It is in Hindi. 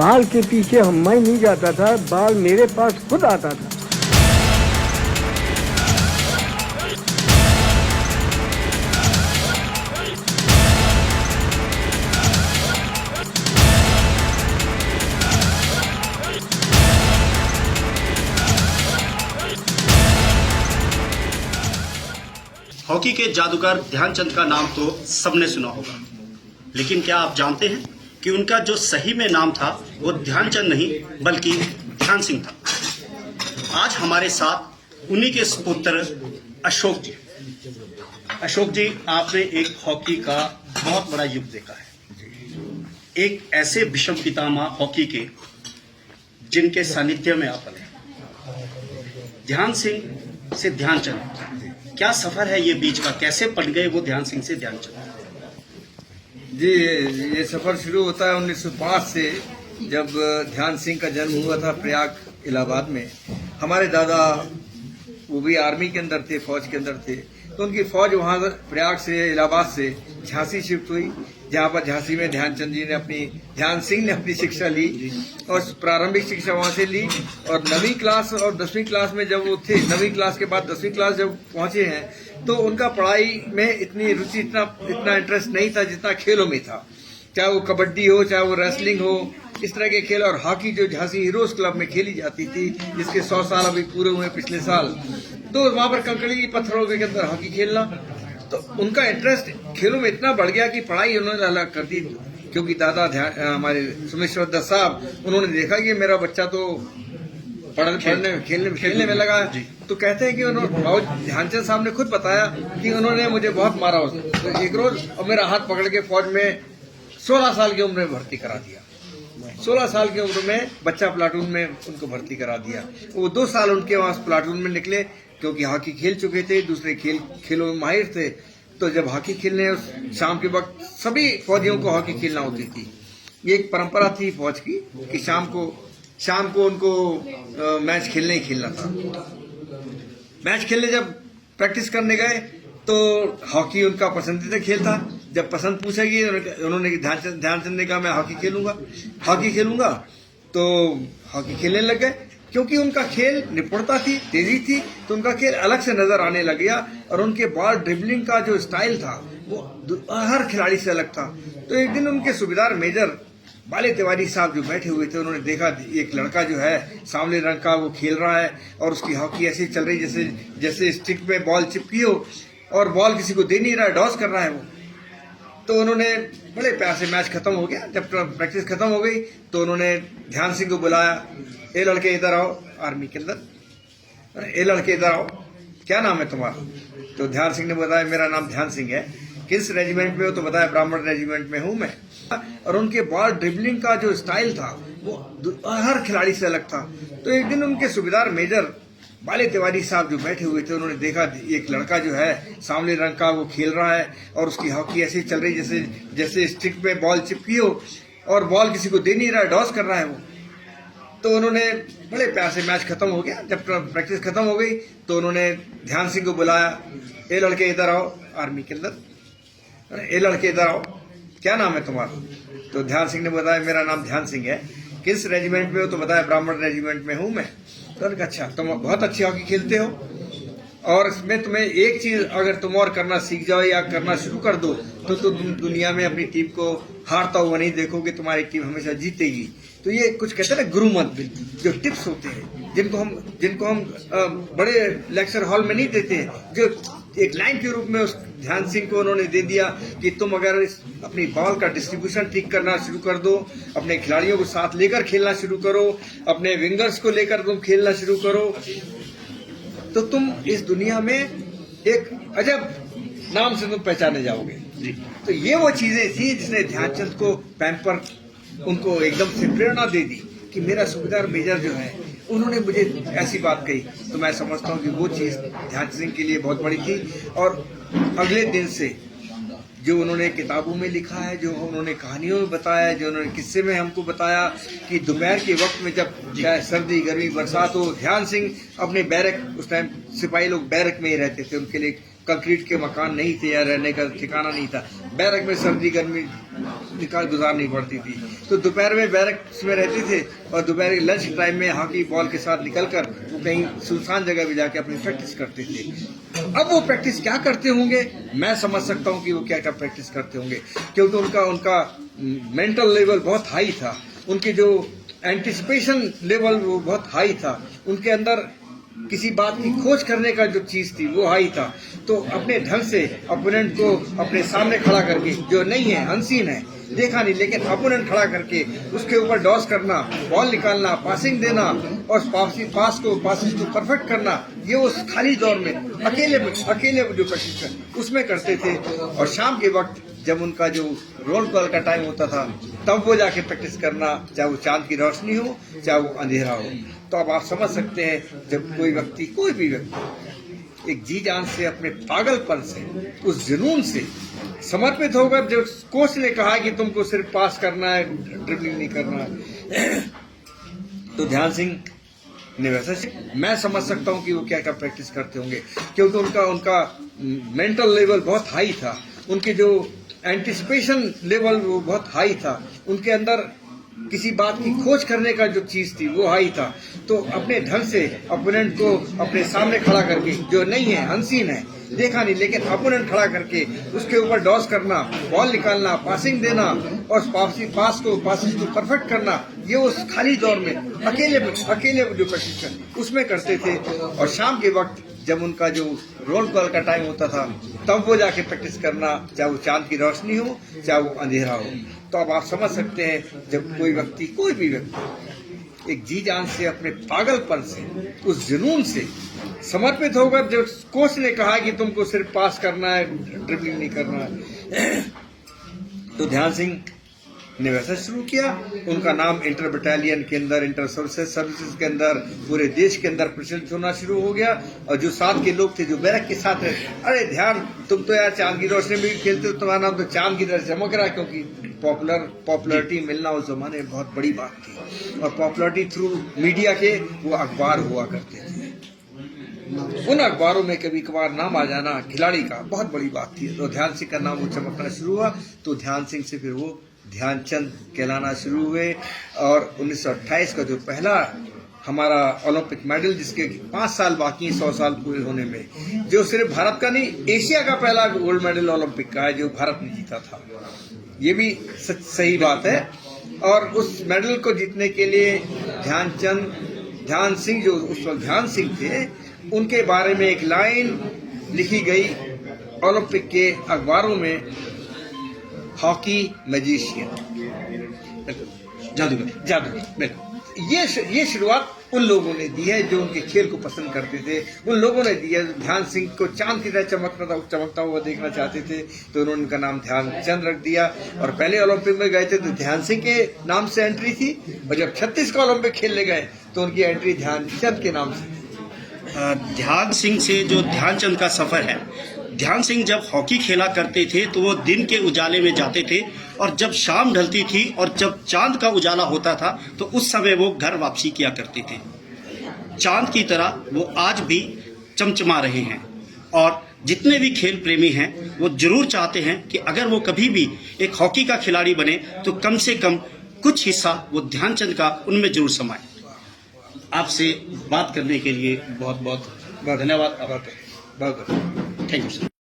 बाल के पीछे मैं नहीं जाता था, बाल मेरे पास खुद आता था। हॉकी के जादूगर ध्यानचंद का नाम तो सबने सुना होगा, लेकिन क्या आप जानते हैं कि उनका जो सही में नाम था वो ध्यानचंद नहीं बल्कि ध्यान सिंह था। आज हमारे साथ उन्हीं के सुपुत्र अशोक जी। अशोक जी, आपने एक हॉकी का बहुत बड़ा युग देखा है, एक ऐसे विश्व पितामह हॉकी के जिनके सानिध्य में आप पले। ध्यान सिंह से ध्यानचंद, क्या सफर है ये बीच का, कैसे पड़ गए वो ध्यान सिंह से ध्यानचंद? जी, ये सफर शुरू होता है 1905 से, जब ध्यान सिंह का जन्म हुआ था प्रयाग इलाहाबाद में। हमारे दादा वो भी आर्मी के अंदर थे, फौज के अंदर थे, तो उनकी फौज वहां प्रयाग से, इलाहाबाद से झांसी शिफ्ट हुई, जहां पर झांसी में ध्यान सिंह ने अपनी शिक्षा ली और प्रारंभिक शिक्षा वहां से ली। और 9वीं क्लास और 10वीं क्लास में जब वो थे, 9वीं क्लास के बाद 10वीं क्लास जब पहुंचे हैं, तो उनका पढ़ाई में इतनी रुचि, इतना इंटरेस्ट नहीं था जितना खेलों में था। चाहे वो कबड्डी हो, चाहे वो रेसलिंग हो, इस तरह के खेल। और हॉकी जो झांसी हीरोज क्लब में खेली जाती थी, जिसके 100 साल अभी पूरे हुए पिछले साल, तो वहां पर कंकड़ी पत्थरों के अंदर हॉकी खेलना, तो उनका इंटरेस्ट खेलों में इतना बढ़ गया कि पढ़ाई उन्होंने अलग कर दी। क्योंकि दादा हमारे सुमेश्वर दत्त साहब, उन्होंने देखा कि मेरा बच्चा तो पढ़ने खेलने में लगा, तो कहते हैं कि उन्होंने ध्यानचंद साहब ने खुद बताया कि उन्होंने मुझे बहुत मारा। तो एक रोज मेरा हाथ पकड़ के फौज में 16 साल की उम्र में भर्ती करा दिया। 16 साल की उम्र में बच्चा प्लाटून में उनको भर्ती करा दिया। वो 2 साल उनके वहां प्लाटून में निकले, क्योंकि हॉकी खेल चुके थे, दूसरे खेलों में माहिर थे। तो जब हॉकी खेलने शाम के वक्त सभी फौजियों को हॉकी खेलना होती थी। ये एक परंपरा थी फौज की कि शाम को उनको मैच खेलने ही खेलना था। मैच खेलने जब प्रैक्टिस करने गए तो हॉकी उनका पसंदीदा खेल था। जब पसंद पूछेगी, उन्होंने ध्यानचंद ने कहा मैं हॉकी खेलूंगा, तो हॉकी खेलने लग गए। क्योंकि उनका खेल निपुणता थी, तेजी थी, तो उनका खेल अलग से नजर आने लग गया। और उनके बॉल ड्रिबलिंग का जो स्टाइल था वो हर खिलाड़ी से अलग था। तो एक दिन उनके सूबेदार मेजर बाले तिवारी साहब जो बैठे हुए थे, उन्होंने देखा एक लड़का जो है सांवले रंग का, वो खेल रहा है और उसकी हॉकी ऐसी चल रही जैसे स्टिक में बॉल चिपकी हो और बॉल किसी को दे नहीं रहा है, डॉस कर रहा है वो। तो उन्होंने बड़े प्यार से, मैच खत्म हो गया, जब प्रैक्टिस खत्म हो गई तो उन्होंने ध्यान सिंह को बुलाया, ए लड़के इधर आओ, आर्मी के अंदर, ए लड़के इधर आओ, क्या नाम है तुम्हारा? तो ध्यान सिंह ने बताया मेरा नाम ध्यान सिंह है। किस रेजिमेंट में हो? तो बताया ब्राह्मण रेजिमेंट में हूं मैं। और उनके बॉल ड्रिबलिंग का जो स्टाइल था वो हर खिलाड़ी से अलग था। तो एक दिन उनके सूबेदार मेजर बाले तिवारी साहब जो बैठे हुए थे, उन्होंने देखा एक लड़का जो है सांवले रंग का, वो खेल रहा है और उसकी हॉकी ऐसी चल रही जैसे स्टिक में बॉल चिपकी हो और बॉल किसी को दे नहीं रहा है, डॉस कर रहा है वो। तो उन्होंने बड़े प्यार से, मैच खत्म हो गया, जब प्रैक्टिस खत्म हो गई तो उन्होंने ध्यान सिंह को बुलाया, ए लड़के इधर आओ, आर्मी के अंदर, ए लड़के इधर आओ, क्या नाम है तुम्हारा? तो ध्यान सिंह ने बताया मेरा नाम ध्यान सिंह है। किस रेजिमेंट में हो? तो बताया ब्राह्मण रेजिमेंट में हूं मैं। तो उन्होंने कहा अच्छा, तुम बहुत अच्छी हॉकी खेलते हो और इसमें तुम्हें एक चीज अगर तुम और करना सीख जाओ या करना शुरू कर दो तो तुम दुनिया में अपनी टीम को हारता हुआ नहीं देखोगे, तुम्हारी टीम हमेशा जीतेगी। तो ये कुछ कहते हैं ना गुरु मंत्र, जो टिप्स होते हैं जिनको हम बड़े लेक्चर हॉल में नहीं देते हैं, जो एक लाइन के रूप में उस ध्यान सिंह को उन्होंने दे दिया कि तुम अगर अपनी बॉल का डिस्ट्रीब्यूशन ठीक करना शुरू कर दो, अपने खिलाड़ियों को साथ लेकर खेलना शुरू करो, अपने विंगर्स को लेकर तुम खेलना शुरू करो, तो तुम इस दुनिया में एक अजब नाम से तुम पहचाने जाओगे। तो ये वो चीजें थी जिसने ध्यानचंद को पैम्पर, उनको एकदम से प्रेरणा दे दी कि मेरा सूबेदार मेजर जो है उन्होंने मुझे ऐसी बात कही। तो मैं समझता हूँ कि वो चीज ध्यान सिंह के लिए बहुत बड़ी थी। और अगले दिन से जो उन्होंने किताबों में लिखा है, जो उन्होंने कहानियों में बताया, जो उन्होंने किस्से में हमको बताया कि दोपहर के वक्त में जब चाहे सर्दी गर्मी बरसात हो, ध्यान सिंह अपने बैरक, उस टाइम सिपाही लोग बैरक में ही रहते थे, उनके लिए कंक्रीट के मकान नहीं थे या रहने का ठिकाना नहीं था। बैरक में सर्दी गर्मी गुजारनी पड़ती थी। तो दोपहर में बैरक्स में रहते थे और दोपहर के लंच टाइम में हॉकी बॉल के साथ निकलकर वो कहीं सुनसान जगह भी जाके अपनी प्रैक्टिस करते थे। अब वो प्रैक्टिस क्या करते होंगे, मैं समझ सकता हूँ कि वो क्या क्या प्रैक्टिस करते होंगे, क्योंकि उनका मेंटल लेवल बहुत हाई था, उनके जो एंटिसिपेशन लेवल वो बहुत हाई था, उनके अंदर किसी बात की खोज करने का जो चीज थी वो हाई था। तो अपने ढंग से अपोनेंट को अपने सामने खड़ा करके, जो नहीं है अनसीन है देखा नहीं, लेकिन अपोनेंट खड़ा करके उसके ऊपर डॉस करना, बॉल निकालना, पासिंग देना और पास को परफेक्ट करना, ये उस खाली दौर में अकेले जो प्रैक्टिस है उसमें करते थे। और शाम के वक्त जब उनका जो रोल कॉल का टाइम होता था तब वो जाके प्रैक्टिस करना, चाहे वो चांद की रोशनी हो चाहे वो अंधेरा हो। तो अब आप समझ सकते हैं जब कोई भी व्यक्ति एक जी जान से, अपने पागलपन से, उस जुनून से समर्पित होकर, जब कोच ने कहा कि तुमको सिर्फ पास करना है, ड्रिबलिंग नहीं करना है, तो ध्यान सिंह ने वैसा, मैं समझ सकता हूँ कि वो क्या क्या प्रैक्टिस करते होंगे, क्योंकि उनका मेंटल लेवल बहुत हाई था, उनके जो एंटिसिपेशन लेवल वो बहुत हाई था, उनके अंदर किसी बात की खोज करने का जो चीज थी वो हाई था। तो अपने ढंग से अपोनेंट को अपने सामने खड़ा करके, जो नहीं है अनसीन है देखा नहीं, लेकिन अपोनेंट खड़ा करके उसके ऊपर डॉस करना, बॉल निकालना, पासिंग देना और पास को परफेक्ट करना, ये उस खाली दौर में अकेले जो प्रैक्टिस है उसमें करते थे। और शाम के वक्त जब उनका जो रोल कॉल का टाइम होता था तब वो जाके प्रैक्टिस करना, चाहे वो चांद की रोशनी हो चाहे वो अंधेरा हो। तो अब आप समझ सकते हैं जब कोई भी व्यक्ति एक जी जान से, अपने पागलपन से, उस जुनून से समर्पित होकर, जब कोच ने कहा कि तुमको सिर्फ पास करना है, ड्रिबलिंग नहीं करना है, तो ध्यान सिंह ने वैसा शुरू किया। उनका नाम इंटर बटालियन के अंदर, इंटर सर्विसेज के अंदर, पूरे देश के अंदर प्रचलित होना शुरू हो गया। और जो साथ के लोग थे, जो बैरक के साथ रहे, अरे ध्यान, तुम तो यार चांद की रोशनी में भी खेलते हो, तुम्हारा नाम तो चांद की तरह चमक रहा है, क्योंकि पॉपुलरिटी मिलना उस जमाने में बहुत बड़ी बात थी। और पॉपुलरिटी थ्रू मीडिया के वो अखबार हुआ करते थे, उन अखबारों में कभी कभार नाम आ जाना खिलाड़ी का बहुत बड़ी बात थी। तो ध्यान सिंह का नाम वो चमकना शुरू हुआ, तो ध्यान सिंह से फिर वो ध्यानचंद कहलाना शुरू हुए। और 1928 का जो पहला हमारा ओलंपिक मेडल, जिसके 5 साल बाकी हैं 100 साल पूरे होने में, जो सिर्फ भारत का नहीं, एशिया का पहला गोल्ड मेडल ओलंपिक का है जो भारत ने जीता था, ये भी सही बात है। और उस मेडल को जीतने के लिए ध्यान सिंह, जो उस वक्त ध्यान सिंह थे, उनके बारे में एक लाइन लिखी गई ओलंपिक के अखबारों में, हॉकी मैजिशियन, जादूगर। बिल्कुल, ये शुरुआत उन लोगों ने दी है जो उनके खेल को पसंद करते थे, उन लोगों ने दी है। ध्यान सिंह को चांद की तरह चमकता हुआ देखना चाहते थे, तो उन्होंने उनका नाम ध्यानचंद रख दिया। और पहले ओलंपिक में गए थे तो ध्यान सिंह के नाम से एंट्री थी, और जब 36 का ओलंपिक खेलने गए तो उनकी एंट्री ध्यानचंद के नाम से। ध्यान सिंह से जो ध्यानचंद का सफर है, ध्यान सिंह जब हॉकी खेला करते थे तो वो दिन के उजाले में जाते थे, और जब शाम ढलती थी और जब चांद का उजाला होता था तो उस समय वो घर वापसी किया करते थे। चांद की तरह वो आज भी चमचमा रहे हैं। और जितने भी खेल प्रेमी हैं वो जरूर चाहते हैं कि अगर वो कभी भी एक हॉकी का खिलाड़ी बने तो कम से कम कुछ हिस्सा वो ध्यानचंद का उनमें जरूर समाए। आपसे बात करने के लिए बहुत बहुत धन्यवाद। बहुत थैंक यू सर।